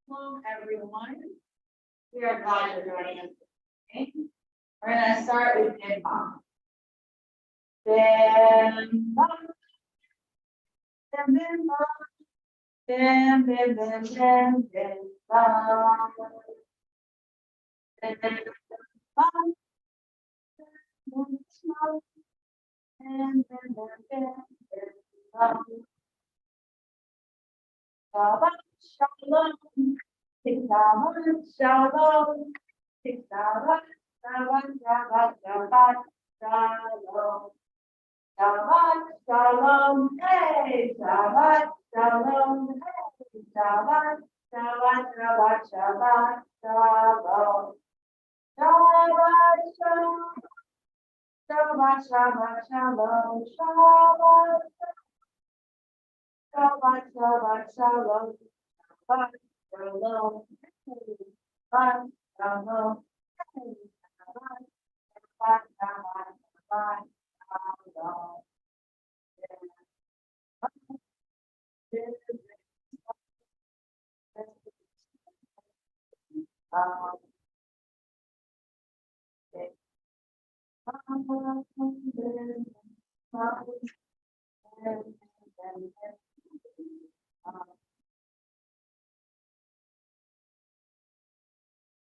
Hello, everyone. We are glad you're joining us today. We're going to start with Bimba. Bimba. Bimba. Bim, bim, bim, bim, bimba. Bimba. Shabbat shalom, Shabbat shalom, Shabbat, Shabbat, Shabbat, Shabbat, shalom. Shabbat shalom, hey, Shabbat shalom, hey, Shabbat, Shabbat, Shabbat, Shabbat, shalom. Shabbat shalom, Shabbat, Shabbat, shalom, Shabbat. Shabbat, Shabbat, shalom, Shabbat, shalom, Shabbat, shalom, Shabbat, Shabbat, Shabbat, shalom.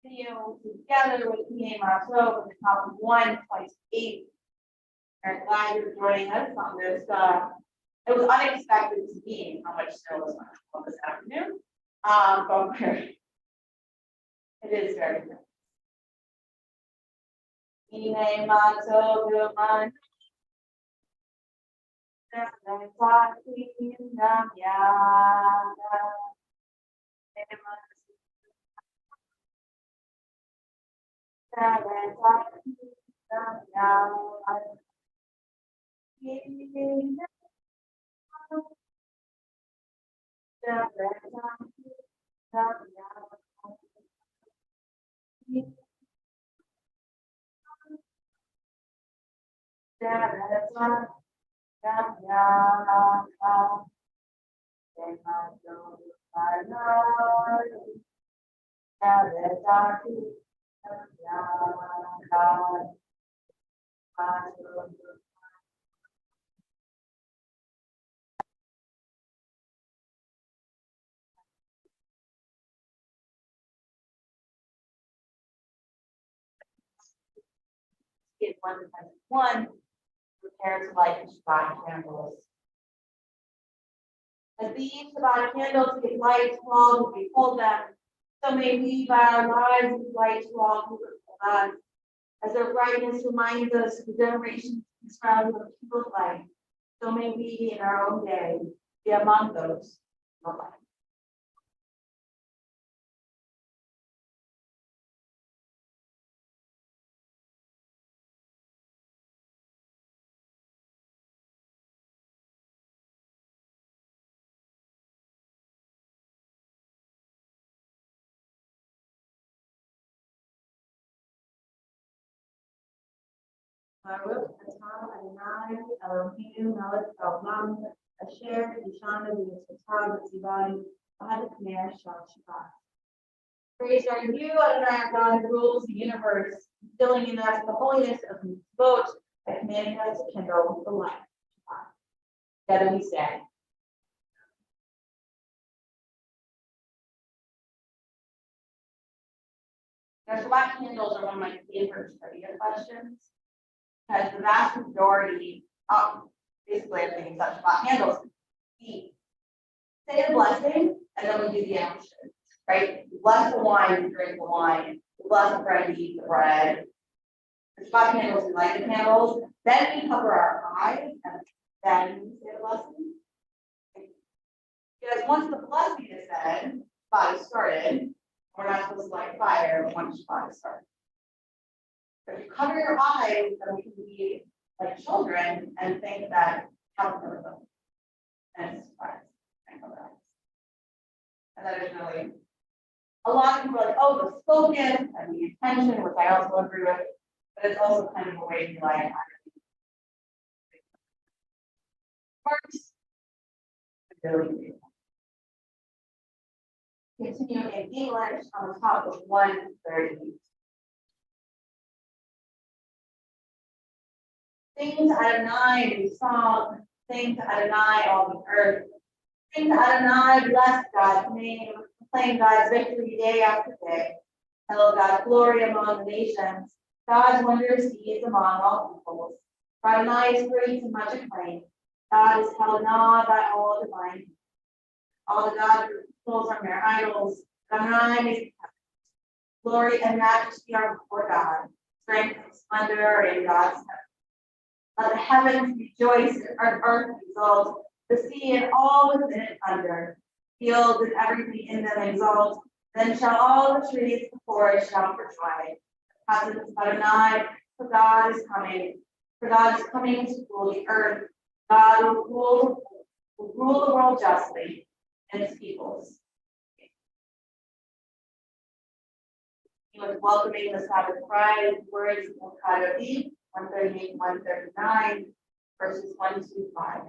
Video together with me and Marcel with the top of 1/8. We're glad you're joining us on this. It was unexpected to me how much snow was on this afternoon. But it is very good. Ine Marcel, good man. Get one prepare to light the Shabbat candles. As these Shabbat candles get light to all who behold them, so may we by our lives give light to all who behold us. As their brightness reminds us of the generations surrounded with people's life, so may we in our own day be among those who are light. Baruch atah Adonai Eloheinu melech haolam asher yishana v'yitzvah v'tzivai v'had k'ner shal Shabbat. Praise are you, Adonai, our God, who rules the universe, instilling in us the holiness of his mitzvot by commanding us to kindle the light of Shabbat. Together we say. Now, Shabbat candles are one of my favorite trivia questions. Because the vast majority of basically everything except Shabbat candles, we say the blessing and then we do the action, right? We bless the wine, we drink the wine, we bless the bread, we eat the bread. The Shabbat candles, we light the candles, then we cover our eyes and then we say the blessing. Because once the blessing is said, Shabbat is started, we're not supposed to light fire once Shabbat is started. If you cover your eyes, then we can be like children and think that heaven never them. And it's surprise and cover eyes. And that is really a lot of people are like, oh, the focus and the intention, which I also agree with, but it's also kind of a way to be like, first, really Continue in English on the top of 130. Sing to Adonai, new song. Sing to Adonai, all the earth. Sing to Adonai, bless God's name. Proclaim God's victory day after day. Tell God's glory among the nations. God's wondrous deeds among all peoples. For Adonai is great and much acclaimed. God is held in awe by all divine. All the gods are mere idols. Adonai is glory and majesty are before God. Strength and splendor are in God's heaven. Let the heavens rejoice and earth exult. The sea and all within it thunder. Fields and everything in them exult. Then shall all the trees of the forest shout for joy. The presence of Adonai, for God is coming. For God is coming to rule the earth. God will rule the world justly and its peoples. He was welcoming the Sabbath bride with words of Kaddish, 138, 139, verses 1 to 5.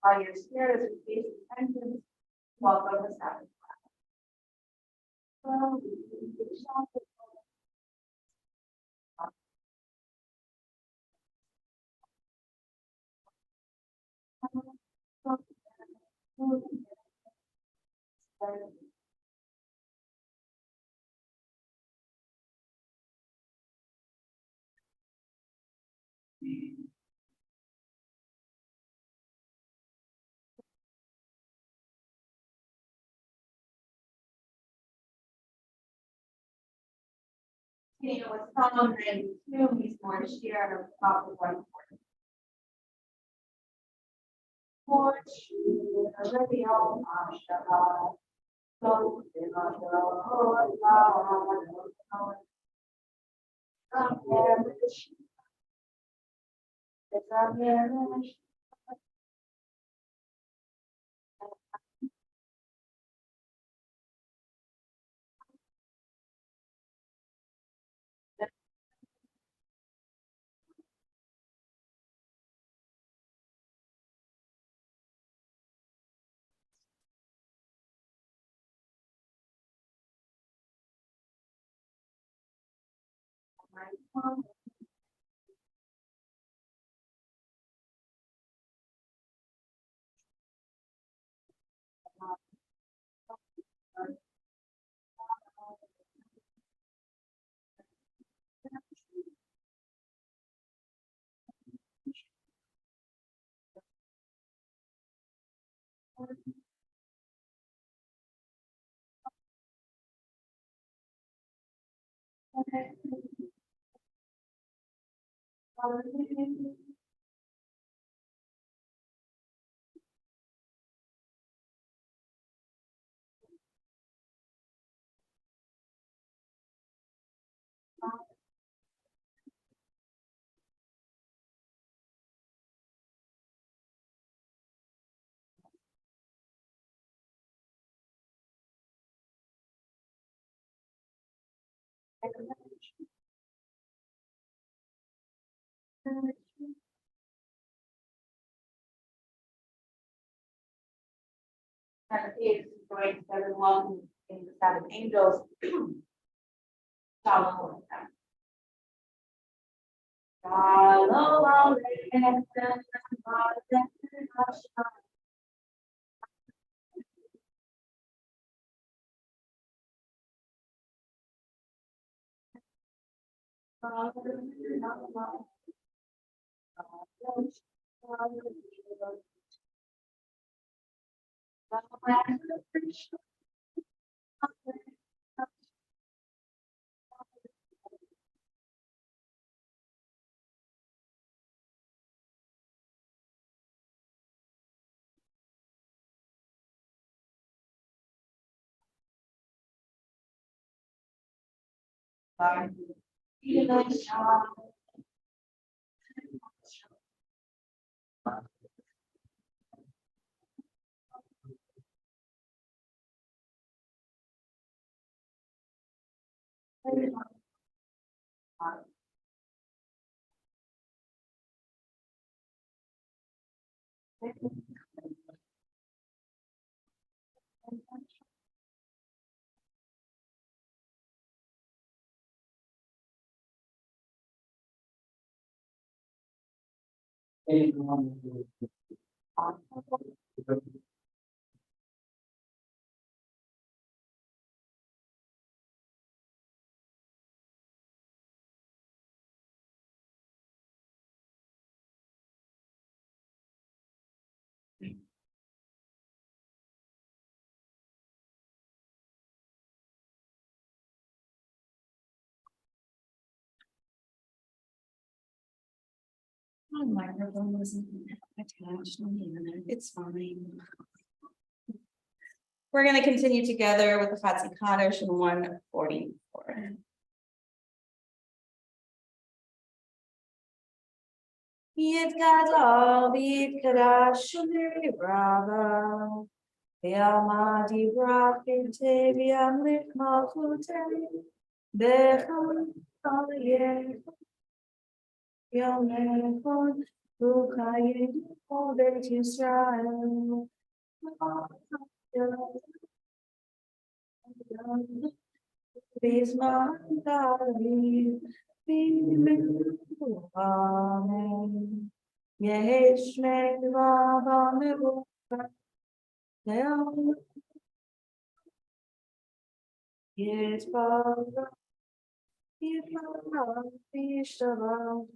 By your spirit as we face repentance, welcome the Sabbath. It was Psalm 92, he's more share of the top of 140. Is going to seven one in the seven angels. Shalom. Shalom. My microphone wasn't attached on the internet. It's fine. We're going to continue together with the Fatsi Kaddish in 144. Yid gadol v'yitkadash v'rava v'yamadi brachite v'yamlik malchute b'chol yech Yomechon Ukayim Obet Yisrael Bisman David Amen Yesh Me'vav Me'vav Yisrael Yisrael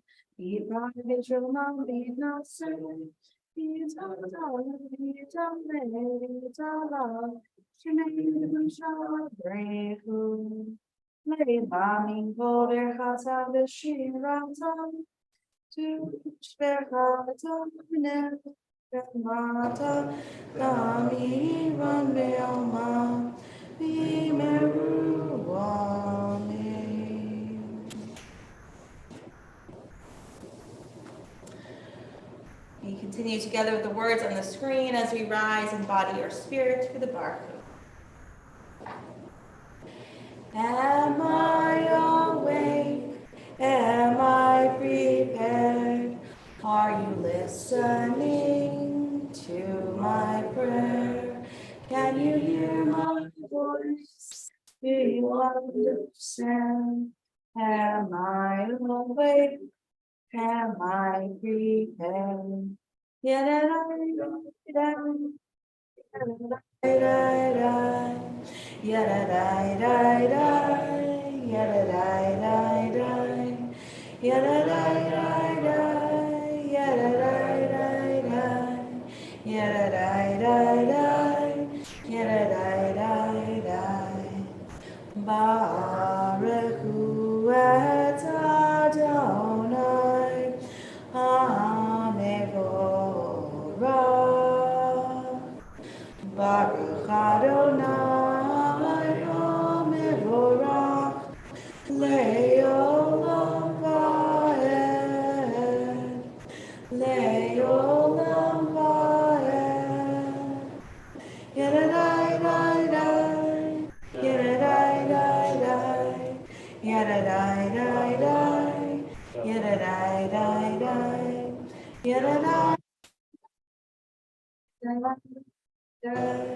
We continue together with the words on the screen as we rise in body or spirit for the Baruch. Am I awake? Am I prepared? Are you listening to my prayer? Can you hear my voice? Do you understand? Am I awake? Am I prepared? Baruch Hu et Adonai HaMevorach. Baruch Adonai HaMevorach Le'olam va'ed. Le'olam va'ed. Yedidai-dai-dai. Yedidai-dai-dai. Yada die die die. Yada die die die. Yada die die die.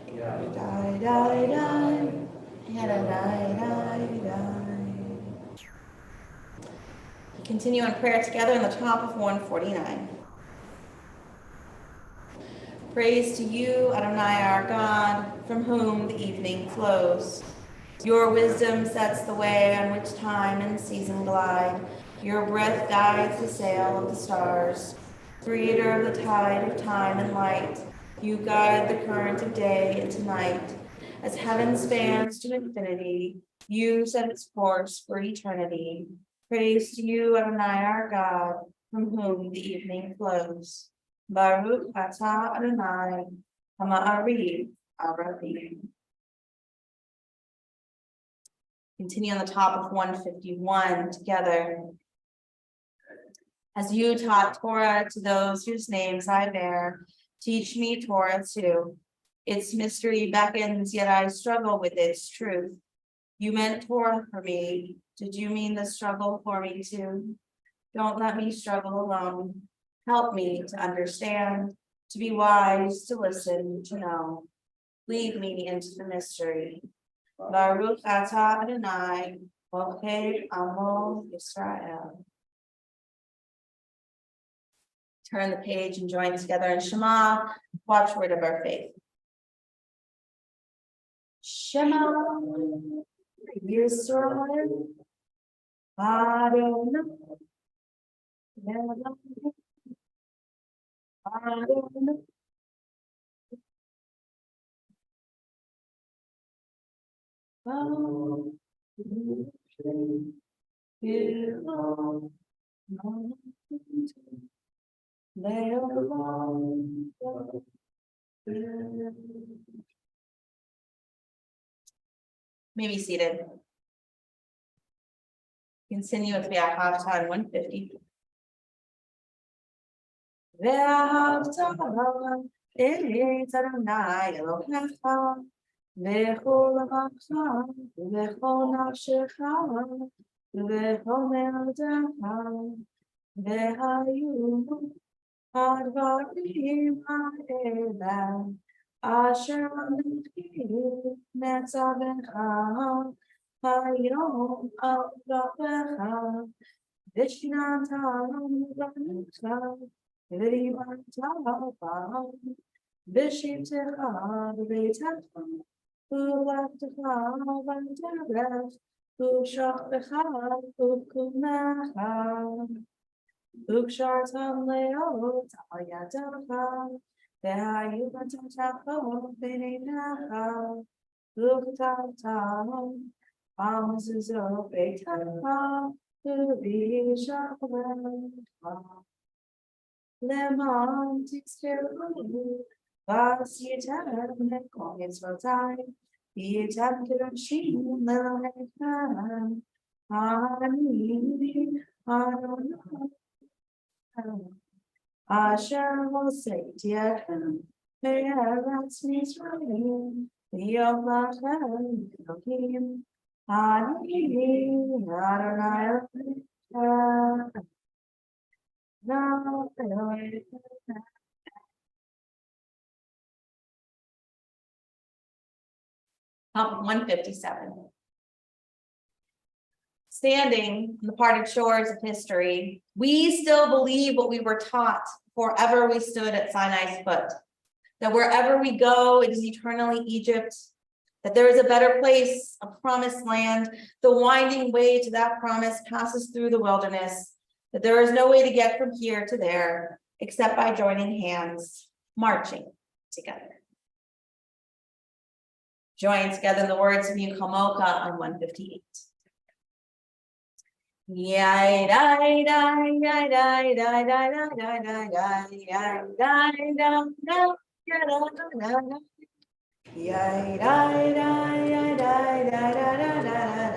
Yada die die die. Yada die die die. Continue in prayer together in the top of 149. Praise to you, Adonai our God, from whom the evening flows. Your wisdom sets the way on which time and season glide. Your breath guides the sail of the stars. Creator of the tide of time and light, you guide the current of day into night. As heaven spans to infinity, you set its course for eternity. Praise to you, Adonai our God, from whom the evening flows. Baruch atah Adonai, Hama'ariv Arabim. Continue on the top of 151 together. As you taught Torah to those whose names I bear, teach me Torah too. Its mystery beckons, yet I struggle with its truth. You meant Torah for me. Did you mean the struggle for me too? Don't let me struggle alone. Help me to understand, to be wise, to listen, to know. Lead me into the mystery. Baruch atah Adonai, Elohei Amo Yisrael. Turn the page and join together in Shema, watchword of our faith. Shema Yisrael, Adonai, Adonai. May be seated. Continue with V'ahavta 150. V'ahavta et Adonai Elohecha v'chol levacha v'chol nafshecha v'chol me'odecha v'hayu advarim ha'ela asher anichi netzavecha hayom al gabecha v'shinatam v'nukta v'rivantam v'shivtecha v'beitecha v'levtecha v'nterech v'shachtecha v'kumecha v'kshartam leot al yadecha v'hayu b'tatacha v'neinecha v'ktavtam al mezuzot beitecha v'v'shachtecha Lemon tixteru, vas yetem nekol mitzvotai, yetem kedoshim lelechem, ani Adonai, asher hoseiti echem, me'eretz Mitzrayim, v'yovachem Elohim, ani Adonai Elohim. Top 157. Standing on the parted shores of history, we still believe what we were taught forever we stood at Sinai's foot, that wherever we go, it is eternally Egypt, that there is a better place, a promised land. The winding way to that promise passes through the wilderness, that there is no way to get from here to there except by joining hands, marching together. Join together in the words of Yukamoka on 158. Yai dai dai yai dai dai dai dai dai dai dai yai dai dai dai yai dai dai yai dai dai dai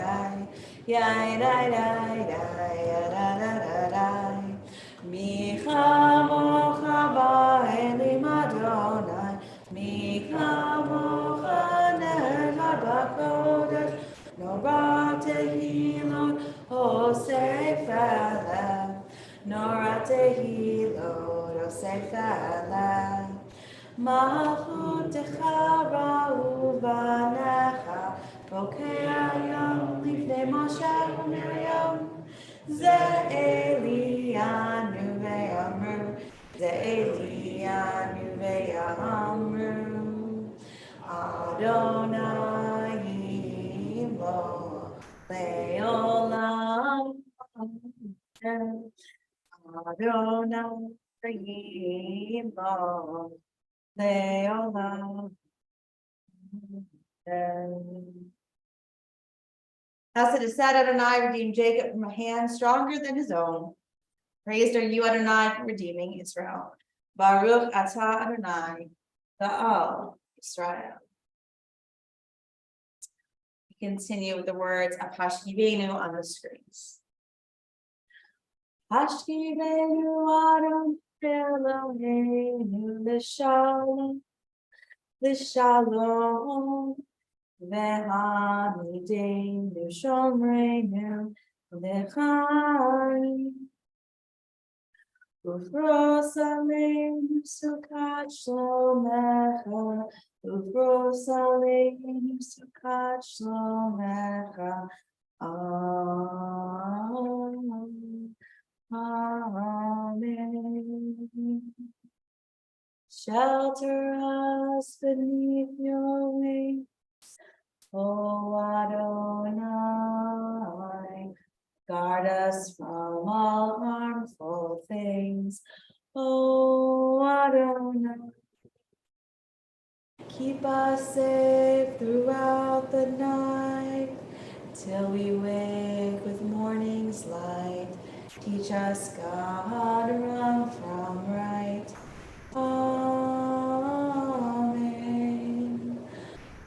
dai yai dai dai dai dai dai mi chamocha ba'elim Adonai mi chamocha nechad b'kodesh no Noratehi Lord, Osephalem. Noratehi Lord, Osephalem. Malchutecha ra'uvanecha, Bokei hayom lifnei Moshe uMiriam. Ze Elianu ve'amru, Ze Elianu ve'amru, Adonai Imo le'olam. Adonai Imo le'olam. Thus it is said, Adonai redeemed Jacob from a hand stronger than his own. Praised are you, Adonai, for redeeming Israel. Baruch atah Adonai, Ba'al Israel. We continue with the words of Hashkivenu on the screens. Hashkivenu Adonai Eloheinu l'shalom, l'shalom. Ve'hamidenu shomreinu l'chaim. Ufros aleinu sukat shlomecha, Ufros aleinu sukat shlomecha. Amen. Shelter us beneath your wings, O Adonai. Guard us from all harmful things, O Adonai. Keep us safe throughout the night, till we wake with morning's light. Teach us, God, wrong from right. Amen.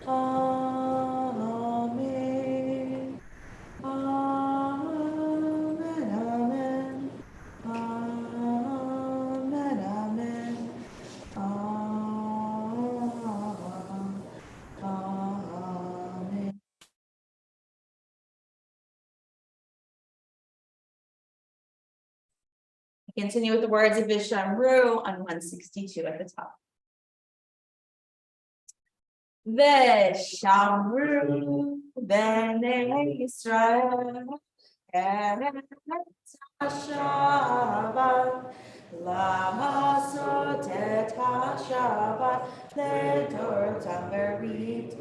Amen. Amen. Amen. Amen. Amen. Amen. We continue with the words of Vishamru on 162 at the top. Vishamru b'nei Yisrael et Shabbat la'asot et Shabbat le'tortam berit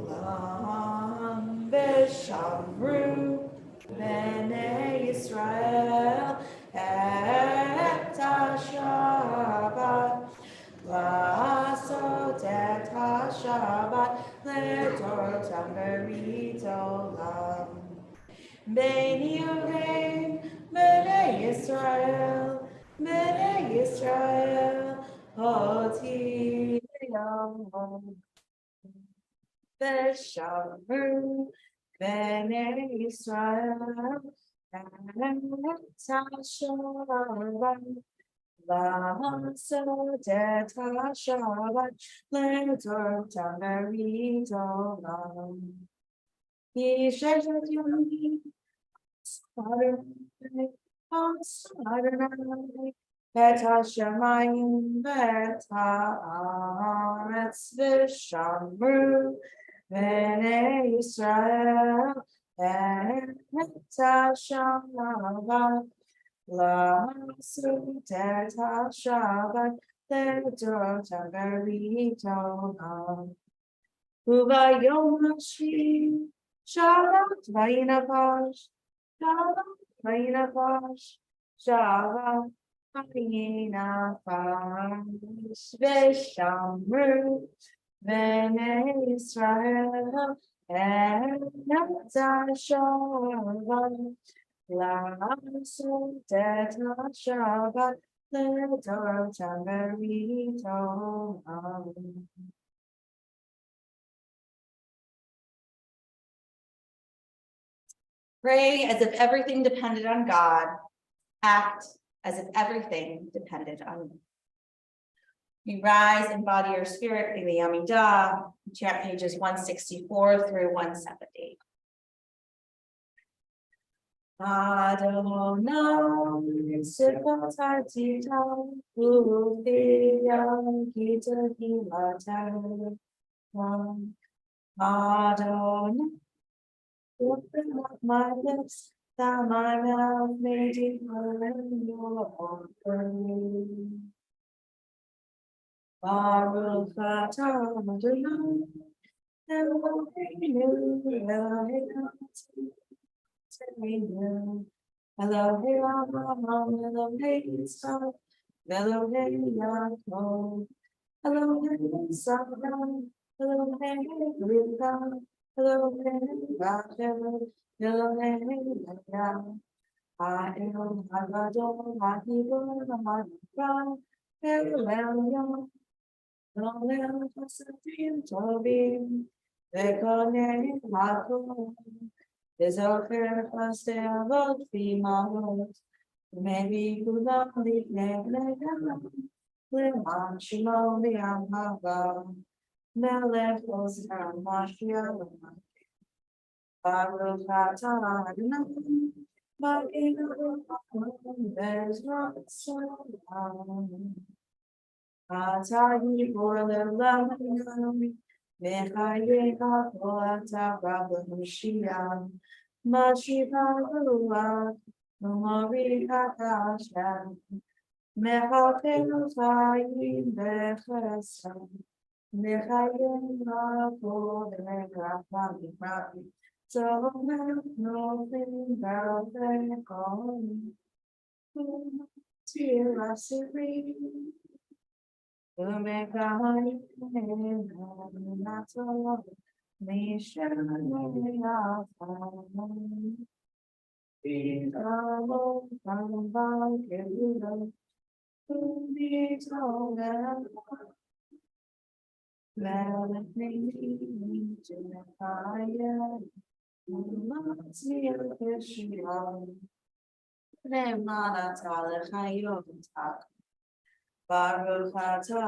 olam. Vishamru b'nei Yisrael et Shabbat la'asot et Shabbat le'tortam berit olam. B'nei Yehudim, b'nei Yisrael, b'nei Yisrael, oti yom v'shamru b'nei Yisrael et Shabbat la'asot et Shabbat le'tortam berit olam. Yisheshet yomim Adonai, Adonai, et hashamayim v'et haaretz v'shamru b'nei Yisrael et Shabbat la'asot et Shabbat le'tortam berit olam. U'vayom hashvi Shabbat vayinapash, Shabbat vayinapash, Shabbat vayinapash, v'shamru b'nei Yisrael et Shabbat la'asot et Shabbat le'tortam berit olam. Pray as if everything depended on God. Act as if everything depended on you. We rise and body our spirit in the Amidah, chant pages 164 through 170. Adonai, Sifat Ufiyam Kita Himatar. Adonai, open up my lips, that my mouth may declare your praise. Baruch atah Adonai, Eloheinu, Eloheinu, Elohei Abraham, Elohei Yitzchak, Elohei Yaakov, Elohei Yisrael, Elohei Rivka, Elohei Rachel, Elohei Leah, Ha'el Hagadol, Ha'gibor, Ha'nekra, El Elyon, Elohei Chasadim Tovim, Ve'konei Hakol. Dezocher chaste avot v'imavot, maybe kulam livnei leman shimo v'yam hava, melech osram mashiach, baruch atah Adonai, Malkeinu Bezrat Salam. Atah yibor le'olam, mechayecha kol atah Rabba Mashiach. Mashiach, Umari Hakashem, Mechakenu Chayim Bechesed, Mechayim Rakol Bechachami Rabi, Tzolem Novim Baruch Tir Asiri, Umechayim Natzol. Baruch atah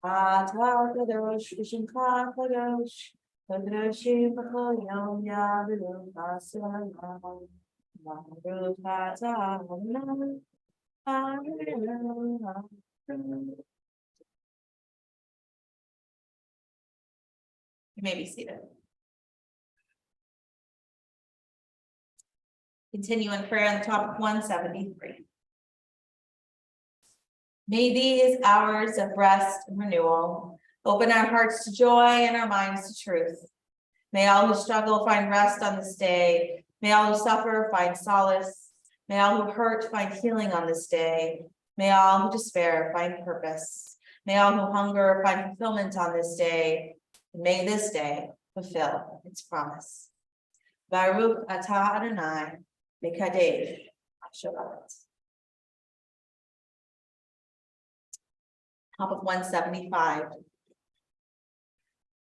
Atah kadosh v'shemcha kadosh, kadoshim b'chol yom ya'avelu b'salam. Baruch atah Adonai. You may be seated. Continue in prayer on the top of 173. May these hours of rest and renewal open our hearts to joy and our minds to truth. May all who struggle find rest on this day. May all who suffer find solace. May all who hurt find healing on this day. May all who despair find purpose. May all who hunger find fulfillment on this day. And may this day fulfill its promise. Baruch atah Adonai, Mekadesh Shabbat. Top of 175.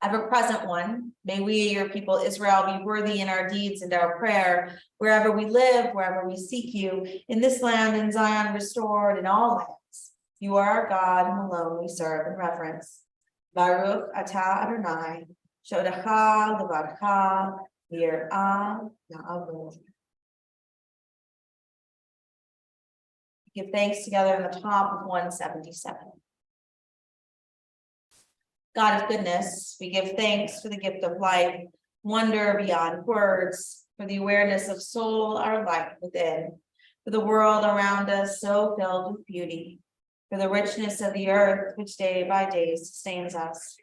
Ever present one, may we, your people Israel, be worthy in our deeds and our prayer, wherever we live, wherever we seek you, in this land, in Zion restored, in all lands. You are our God, whom alone we serve and reverence. Baruch atah Adonai, shodecha levarcha, yir'ah na'avod. Give thanks together on the top of 177. God of goodness, we give thanks for the gift of life, wonder beyond words, for the awareness of soul, our life within, for the world around us so filled with beauty, for the richness of the earth which day by day sustains us.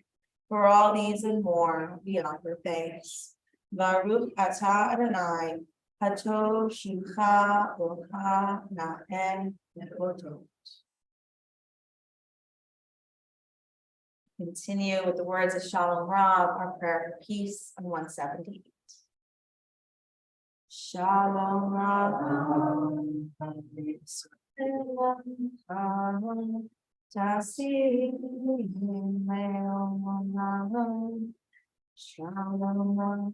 For all these and more, we offer thanks. Baruch atah Adonai, hato shimcha rocha na'en ne'otot. Continue with the words of Shalom Rav, our prayer for peace on 178. Shalom Rav, Shalom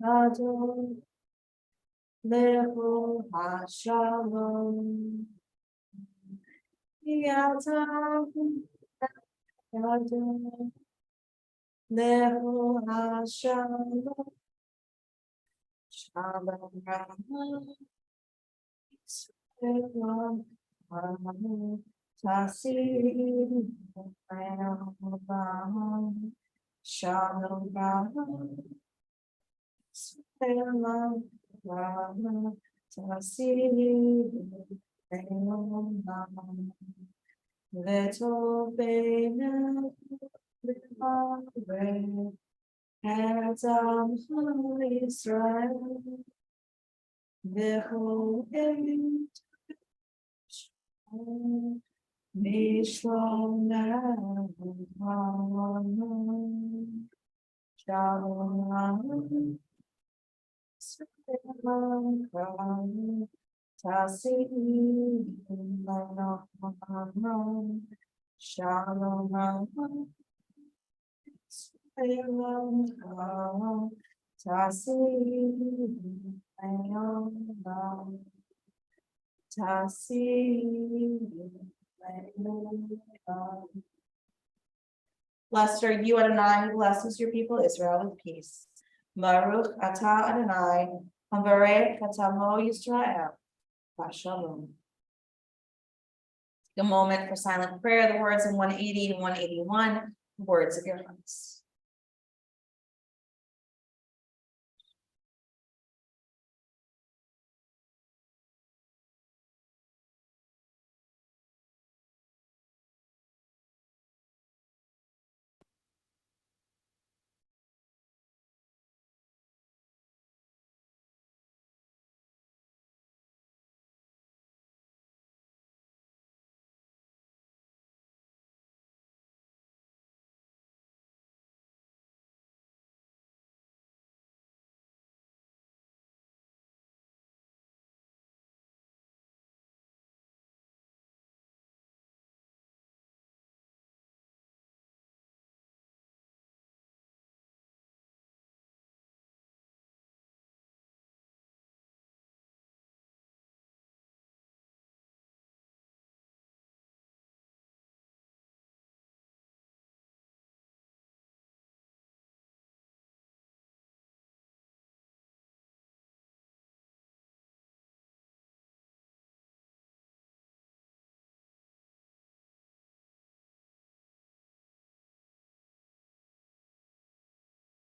Adon Lehu HaShalom Yatam Adon Lehu HaShalom Shalom Rahman Shalom Rahman Tasim Rahman Shalom Rahman Shalom Rahman Tasim Rahman Little baby as Israel, the whole age, Shalom, Shalom, Shalom, Tasim, Shalom, Shalom, Tasim, Blessed are you, Adonai, who blesses your people Israel with peace. Baruch atah Adonai, havarech atamo Yisrael. Shalom. A moment for silent prayer, the words in 180 and 181, words of your hearts.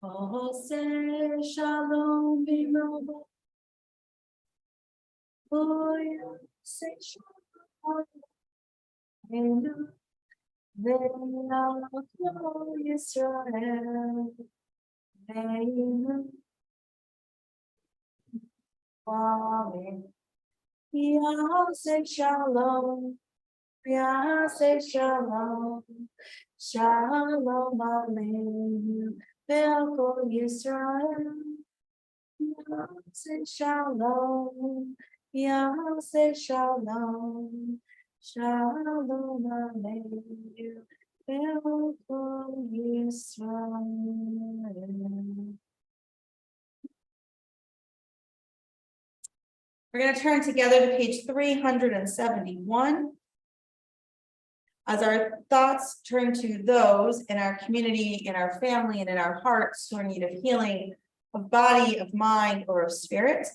Oseh shalom b'mavo, Oseh shalom b'mavo, Ve'alot Yisrael, Ve'inu Amen. Yaseh shalom, Yaseh shalom, Shalom Aleinu, Ve'alot Yisrael. Yaseh shalom, Yaseh shalom, Shalom Aleinu, Ve'alot Yisrael. We're going to turn together to page 371. As our thoughts turn to those in our community, in our family, and in our hearts who are in need of healing of body, of mind, or of spirit. If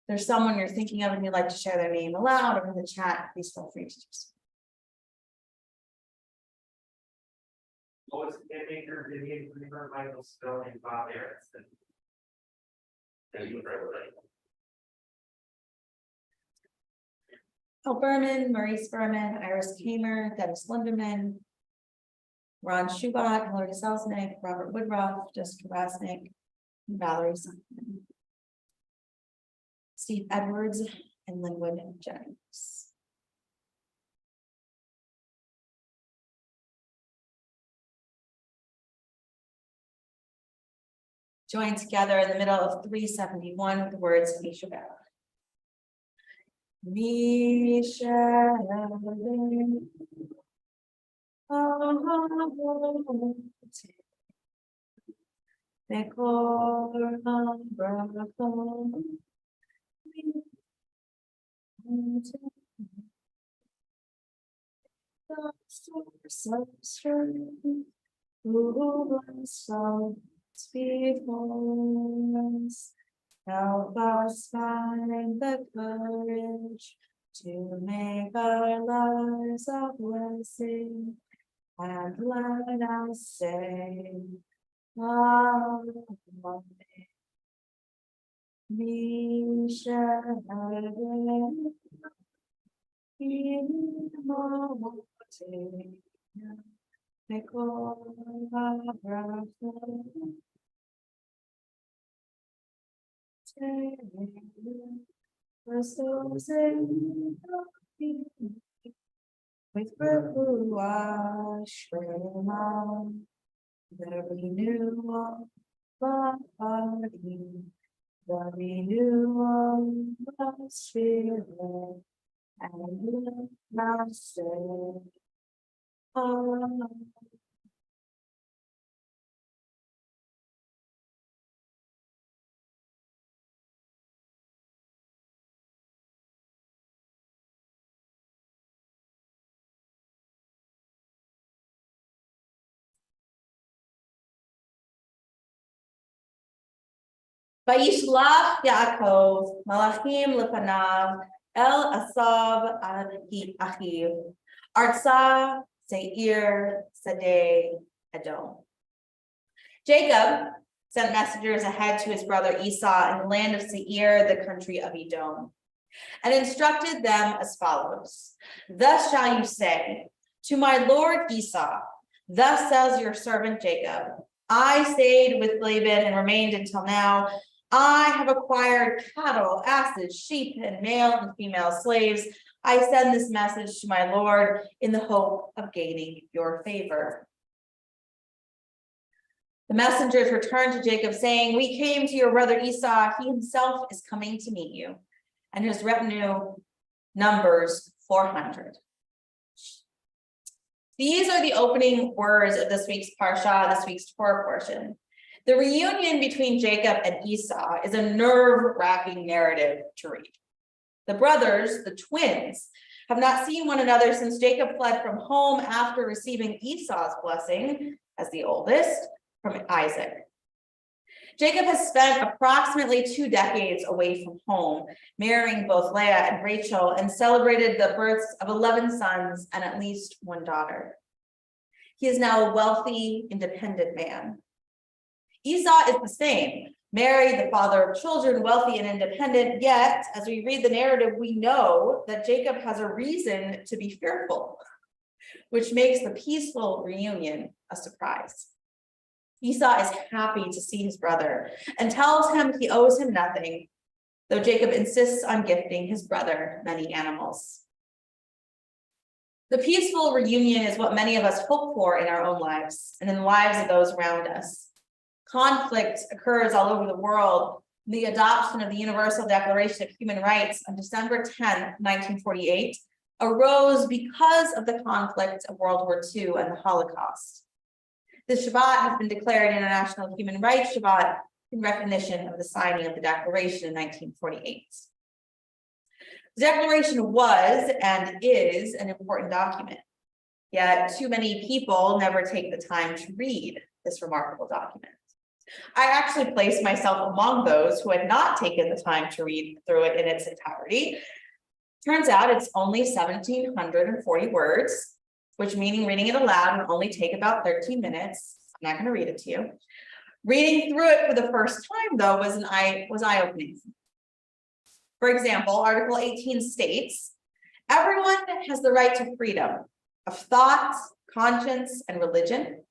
there's someone you're thinking of and you'd like to share their name aloud or in the chat, please feel free to do so. Lois Canmaker, Vivian Greenberg, Michael Stowe, and Bob Aronson. Thank you for everybody. Al Berman, Maurice Berman, Iris Kamer, Dennis Lindemann, Ron Schubat, Hillary Selznick, Robert Woodruff, Jessica Rasnick, and Valerie Simon, Steve Edwards, and Linwood Jennings. Join together in the middle of 371 with the words of Shabbat. Help us find the courage to make our lives a blessing, and let us say, Amen. We shall have with wash the renewal of body, the renewal of spirit, and let us say, Amen. Vayishlach Yaakov Malachim Lepanav El Asab Achiv Artsa Seir Sadeh Edom. Jacob sent messengers ahead to his brother Esau in the land of Seir, the country of Edom, and instructed them as follows. Thus shall you say to my lord Esau, thus says your servant Jacob, I stayed with Laban and remained until now. I have acquired cattle, asses, sheep, and male and female slaves. I send this message to my lord in the hope of gaining your favor. The messengers returned to Jacob, saying, we came to your brother Esau. He himself is coming to meet you, and his retinue numbers 400. These are the opening words of this week's Parsha, this week's Torah portion. The reunion between Jacob and Esau is a nerve-wracking narrative to read. The brothers, the twins, have not seen one another since Jacob fled from home after receiving Esau's blessing as the oldest from Isaac. Jacob has spent approximately 2 decades away from home, marrying both Leah and Rachel, and celebrated the births of 11 sons and at least 1 daughter. He is now a wealthy, independent man. Esau is the same, married, the father of children, wealthy and independent, yet, as we read the narrative, we know that Jacob has a reason to be fearful, which makes the peaceful reunion a surprise. Esau is happy to see his brother and tells him he owes him nothing, though Jacob insists on gifting his brother many animals. The peaceful reunion is what many of us hope for in our own lives and in the lives of those around us. Conflict occurs all over the world. The adoption of the Universal Declaration of Human Rights on December 10, 1948, arose because of the conflict of World War II and the Holocaust. The Shabbat has been declared International Human Rights Shabbat in recognition of the signing of the Declaration in 1948. The Declaration was and is an important document, yet too many people never take the time to read this remarkable document. I actually placed myself among those who had not taken the time to read through it in its entirety. Turns out it's only 1,740 words, which meaning reading it aloud would only take about 13 minutes. I'm not going to read it to you. Reading through it for the first time, though, was eye-opening. For example, Article 18 states, everyone has the right to freedom of thought, conscience, and religion.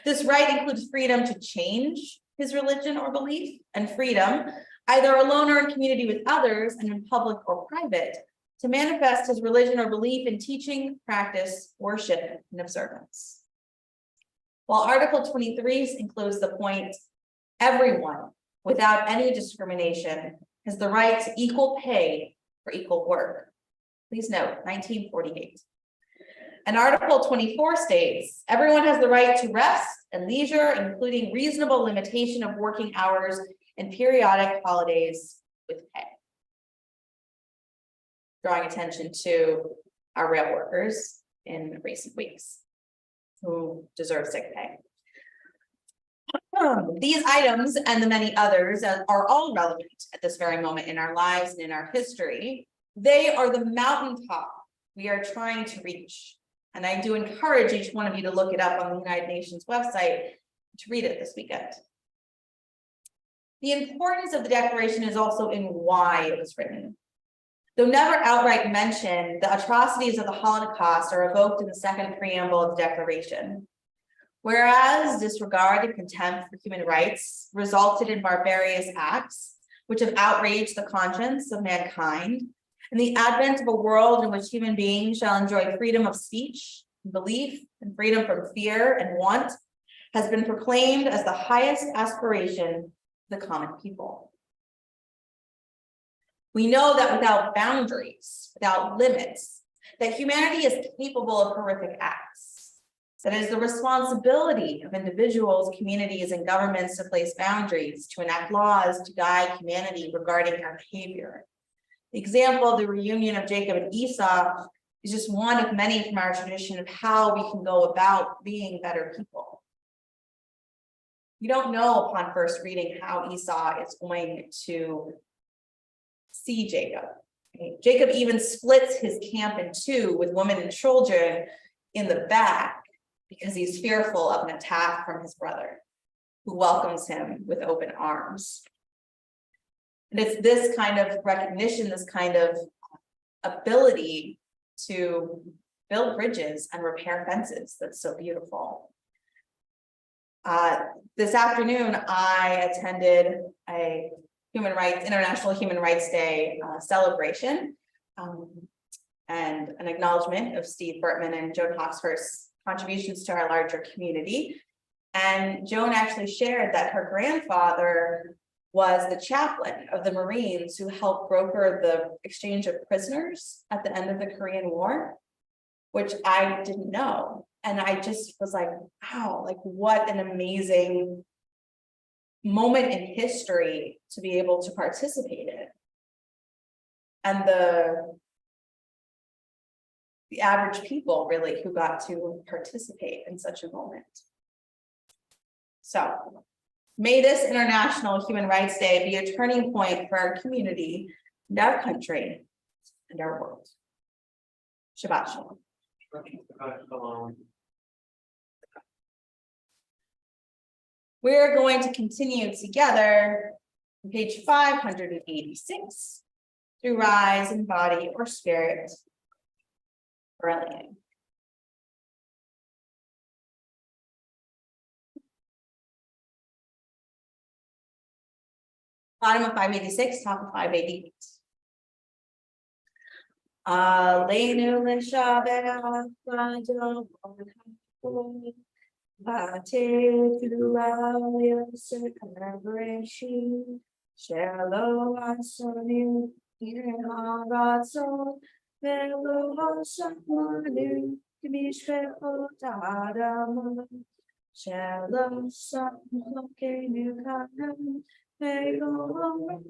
This right includes freedom to change his religion or belief, and freedom, either alone or in community with others and in public or private, to manifest his religion or belief in teaching, practice, worship, and observance. While Article 23 includes the point, everyone, without any discrimination, has the right to equal pay for equal work. Please note, 1948. And Article 24 states, everyone has the right to rest, and leisure, including reasonable limitation of working hours and periodic holidays with pay. Drawing attention to our rail workers in recent weeks who deserve sick pay. These items and the many others are all relevant at this very moment in our lives and in our history. They are the mountaintop we are trying to reach. And I do encourage each one of you to look it up on the United Nations website to read it this weekend. The importance of the Declaration is also in why it was written. Though never outright mentioned, the atrocities of the Holocaust are evoked in the second preamble of the Declaration. Whereas disregard and contempt for human rights resulted in barbarous acts which have outraged the conscience of mankind, and the advent of a world in which human beings shall enjoy freedom of speech, and belief, and freedom from fear and want, has been proclaimed as the highest aspiration of the common people. We know that without boundaries, without limits, that humanity is capable of horrific acts. That it is the responsibility of individuals, communities, and governments to place boundaries, to enact laws to guide humanity regarding our behavior. The example of the reunion of Jacob and Esau is just one of many from our tradition of how we can go about being better people. We don't know upon first reading how Esau is going to see Jacob. Jacob even splits his camp in two with women and children in the back because he's fearful of an attack from his brother, who welcomes him with open arms. And it's this kind of recognition, this kind of ability to build bridges and repair fences that's so beautiful. This afternoon, I attended a International Human Rights Day celebration and an acknowledgement of Steve Bertman and Joan Hawksworth's contributions to our larger community. And Joan actually shared that her grandfather was the chaplain of the Marines who helped broker the exchange of prisoners at the end of the Korean War, which I didn't know. And I just was like, wow, like what an amazing moment in history to be able to participate in. And the average people really who got to participate in such a moment. So may this International Human Rights Day be a turning point for our community and our country and our world. Shabbat Shalom. We're going to continue together on page 586 through rise in body or spirit. Brilliant. Bottom of 586, top of 588. Aleinu l'shabbat v'adon v'te'elu yosef ha'breshi shelo asonu ha'ratzon ve'lo ha'shamanu k'mishpechot ha'adamah shelo sa'mokenu kanam Shalom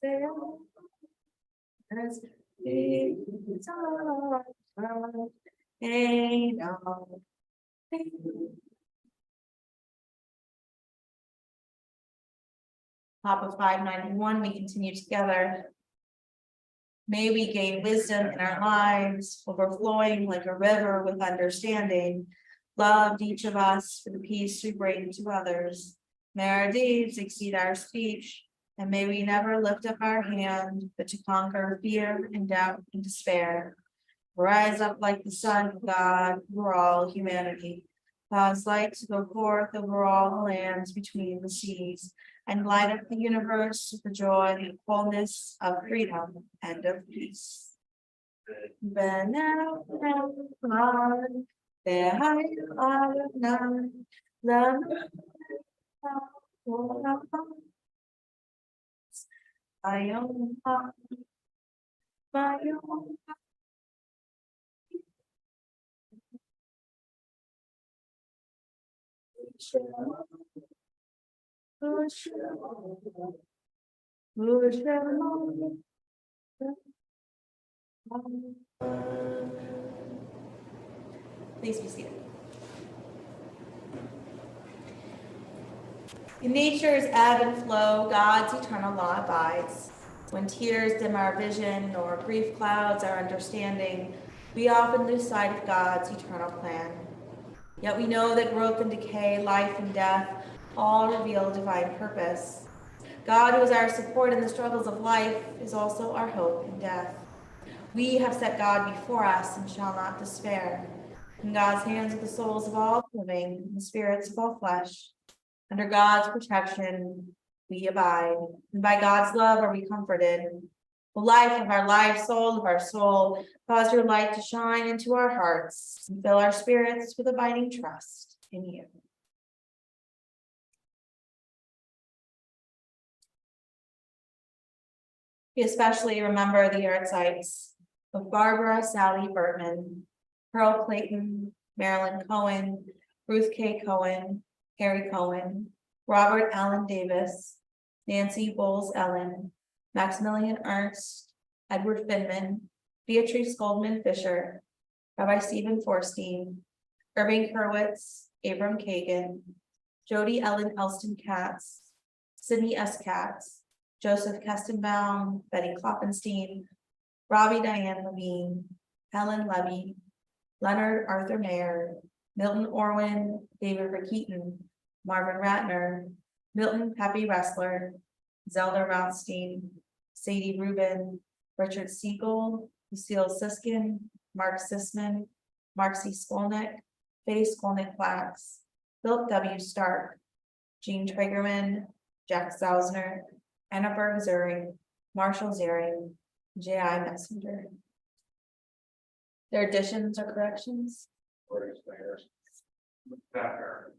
Top of 591, we continue together. May we gain wisdom in our lives, overflowing like a river with understanding. Loved each of us for the peace we bring to others. May our deeds exceed our speech, and may we never lift up our hand, but to conquer fear and doubt and despair. Rise up like the Son of God over all humanity. Cause light to go forth over all the lands between the seas, and light up the universe with the joy and fullness of freedom and of peace. Please be seated. In nature's ebb and flow, God's eternal law abides. When tears dim our vision or grief clouds our understanding, we often lose sight of God's eternal plan. Yet we know that growth and decay, life and death, all reveal divine purpose. God, who is our support in the struggles of life, is also our hope in death. We have set God before us and shall not despair. In God's hands are the souls of all living, and the spirits of all flesh. Under God's protection, we abide, and by God's love are we comforted. The life of our life, soul of our soul, cause your light to shine into our hearts and fill our spirits with abiding trust in you. We especially remember the yahrzeits of Barbara Sally Burtman, Pearl Clayton, Marilyn Cohen, Ruth K. Cohen, Harry Cohen, Robert Allen Davis, Nancy Bowles Ellen, Maximilian Ernst, Edward Finman, Beatrice Goldman Fisher, Rabbi Stephen Forstein, Irving Hurwitz, Abram Kagan, Jody Ellen Elston Katz, Sidney S. Katz, Joseph Kestenbaum, Betty Kloppenstein, Robbie Diane Levine, Helen Levy, Leonard Arthur Mayer, Milton Orwin, David Rakeaton, Marvin Ratner, Milton Pepe Ressler, Zelda Rothstein, Sadie Rubin, Richard Siegel, Lucille Siskin, Mark Sisman, Mark C. Skolnick, Faye Skolnick-Flax, Philip W. Stark, Jean Traegerman, Jack Zausner, Anna Berg-Zuring, Marshall Zering, J.I. Messenger. Their additions or corrections? Better.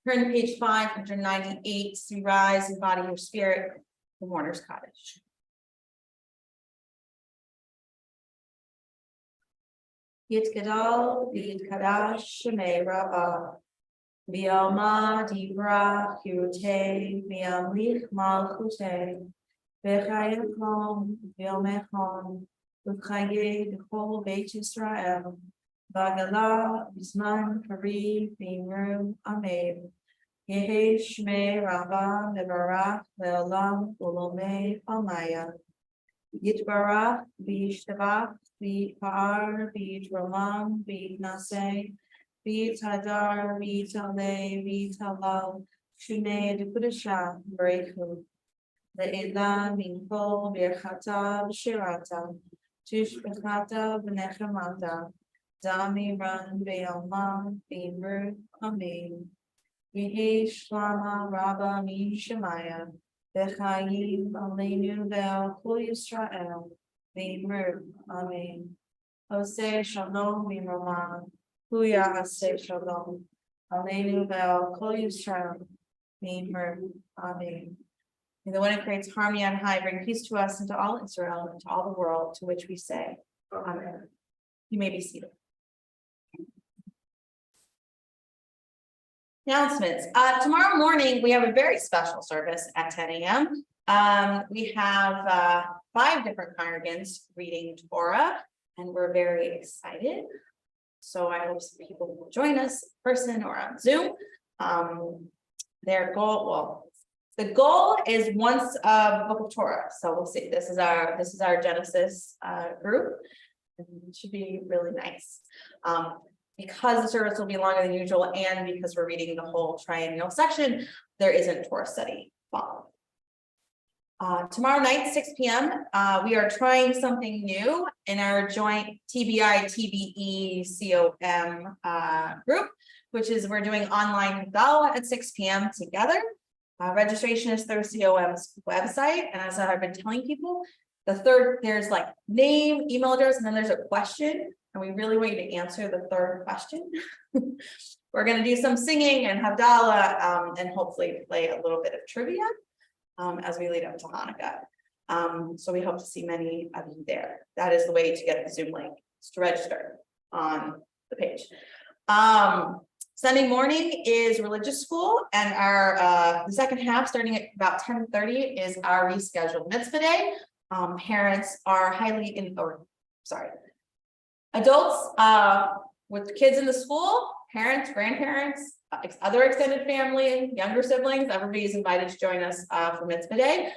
Turn to page 598, see Rise and Body Your Spirit, the Mourner's Cottage. Yit Gadol, Yit Kadash, Shemei Rabbah, Bialma, Dibra, Kirute, Biamlich, Malchute, Bechayekom, Biomechon, Uchaye, the whole Beit Israel, Bagala, Bisman, Kari, Bimru, Amev, Yehe Shmei Rabba, Mevarach, Leolam, Ulome, Amaya, Yitbarach, Bishtavach, Bipar, Bitrolam, Bitnase, Bitadar, Bitale, Bitalal, Shune de Kudasha, Brehu, the Elam, Minko, Birchata, Shirata, Tishbechata, Benechamata, Dami Ran, Bealma, Bimru, Amen. Yehe Shlama, Rabba, Mi Shemaya, Bechayim, Aleinu, Vel, Kol Yisrael, Bimru, Amen. Ose Shalom, Bimrama, Huya Ase Shalom, Aleinu, Vel, Kol Yisrael, Bimru, Amen. May the one who creates harmony on high bring peace to us and to all Israel and to all the world, to which we say, Amen. You may be seated. Announcements. Tomorrow morning, we have a very special service at 10 a.m. We have 5 different congregants reading Torah, and we're very excited. So I hope some people will join us in person or on Zoom. Their goal, well, the goal is once a book of Torah. So we'll see. This is our Genesis group. And it should be really nice. Because the service will be longer than usual, and because we're reading the whole triennial section, there isn't Torah study following. Tomorrow night, 6 p.m., we are trying something new in our joint TBI TBE COM group, which is we're doing online Havdalah at 6 p.m. together. Registration is through COM's website, and as I've been telling people, there's like name, email address, and then there's a question. And we really want you to answer the third question. We're going to do some singing and Havdalah and hopefully play a little bit of trivia as we lead up to Hanukkah. So we hope to see many of you there. That is the way to get the Zoom link, is to register on the page. Sunday morning is religious school, and our the second half, starting at about 10:30, is our rescheduled mitzvah day. Parents are adults with kids in the school, parents, grandparents, other extended family, younger siblings, everybody is invited to join us for mitzvah day.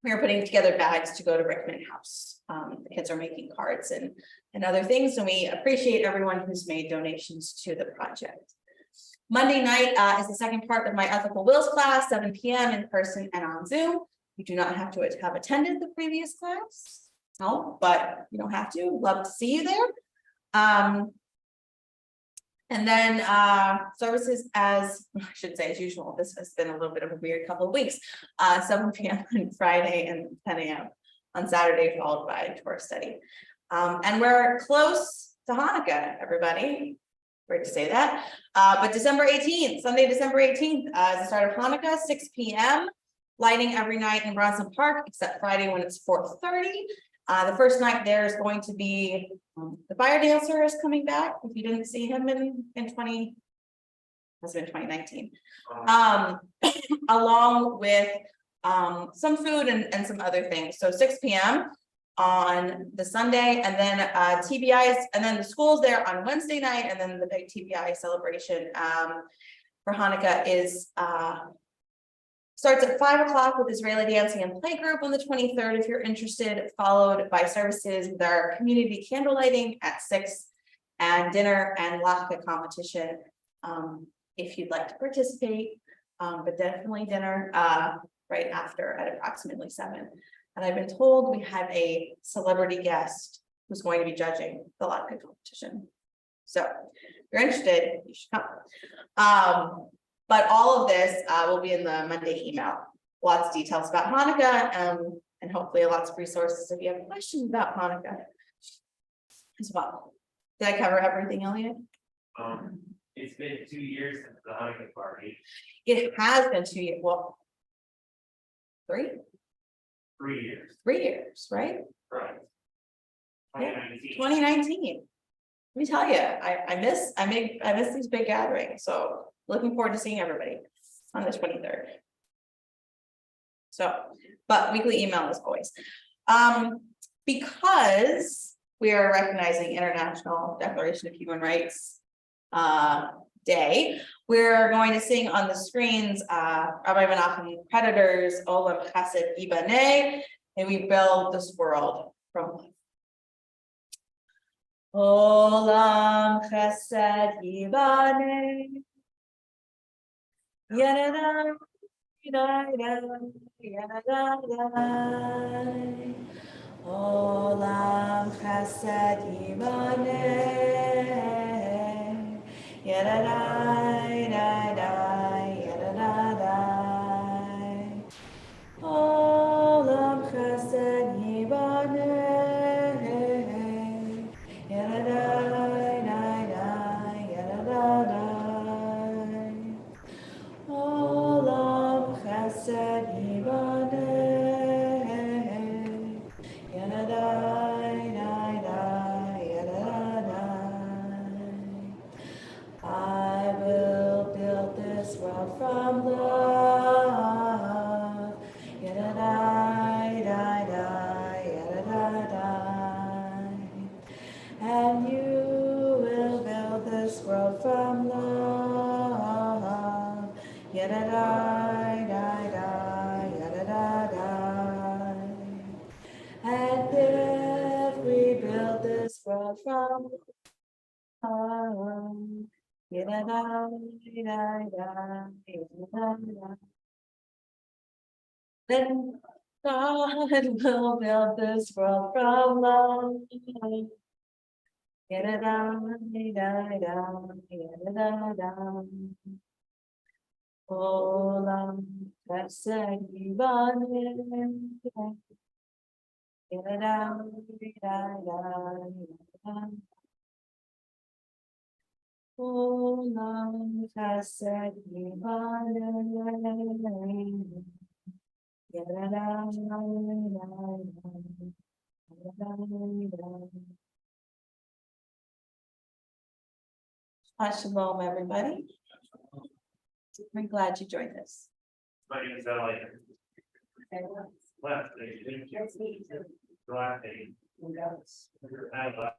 We are putting together bags to go to Rickman House. The kids are making cards and other things, and we appreciate everyone who's made donations to the project. Monday night is the second part of my Ethical Wills class, 7 p.m. in person and on Zoom. You do not have to have attended the previous class. No, but you don't have to. Love to see you there. And then services as usual. This has been a little bit of a weird couple of weeks. 7 p.m. on Friday and 10 a.m. on Saturday, followed by Torah study. And we're close to Hanukkah, everybody. Great to say that. But December 18th, Sunday, December 18th, is the start of Hanukkah, 6 p.m. Lighting every night in Bronson Park, except Friday when it's 4:30. The first night there's going to be the fire dancer is coming back. If you didn't see him in 2019, along with some food and some other things. So 6 p.m. on the Sunday, and then TBIs, and then the school's there on Wednesday night, and then the big TBI celebration for Hanukkah is starts at 5 o'clock with Israeli dancing and play group on the 23rd, if you're interested, followed by services with our community candle lighting at 6, and dinner and latke competition if you'd like to participate, but definitely dinner right after at approximately 7. And I've been told we have a celebrity guest who's going to be judging the latke competition. So if you're interested, you should come. But all of this will be in the Monday email. Lots of details about Hanukkah and hopefully lots of resources if you have questions about Hanukkah as well. Did I cover everything, Elliot? It's been 2 years since the Hanukkah party. It has been 2 years. Well, 3? 3 years. 3 years, right? Right. 2019. 2019. Let me tell you, I miss these big gatherings. So looking forward to seeing everybody on the 23rd. So, but weekly email as always. Because we are recognizing International Declaration of Human Rights Day, we're going to sing on the screens Rabbi Menachem Predators, Olam Chesed Yibaneh, and we build this world from life. Olam Chesed Yibaneh, Yadadai, Yadadai, Yadadai. Olam Chesed Yibaneh, Yadadai, Yadadai, Yadadai. Olam Chesed Yibaneh, Yadadai, Yadadai. Olam Chesed Yibaneh, Yadadai, Yadadai. yada da da da, yada da da. And if we build this world from yada da da da, yada da. Then God will build this world from love. Yada da da da, yada da da. Olam kaseh yivanem. Yada da da da. Olam kaseh yivanem. Yada da da. Shalom, everybody. We're glad you joined us. My name is Elliot. Left, they didn't. Right, they. I left.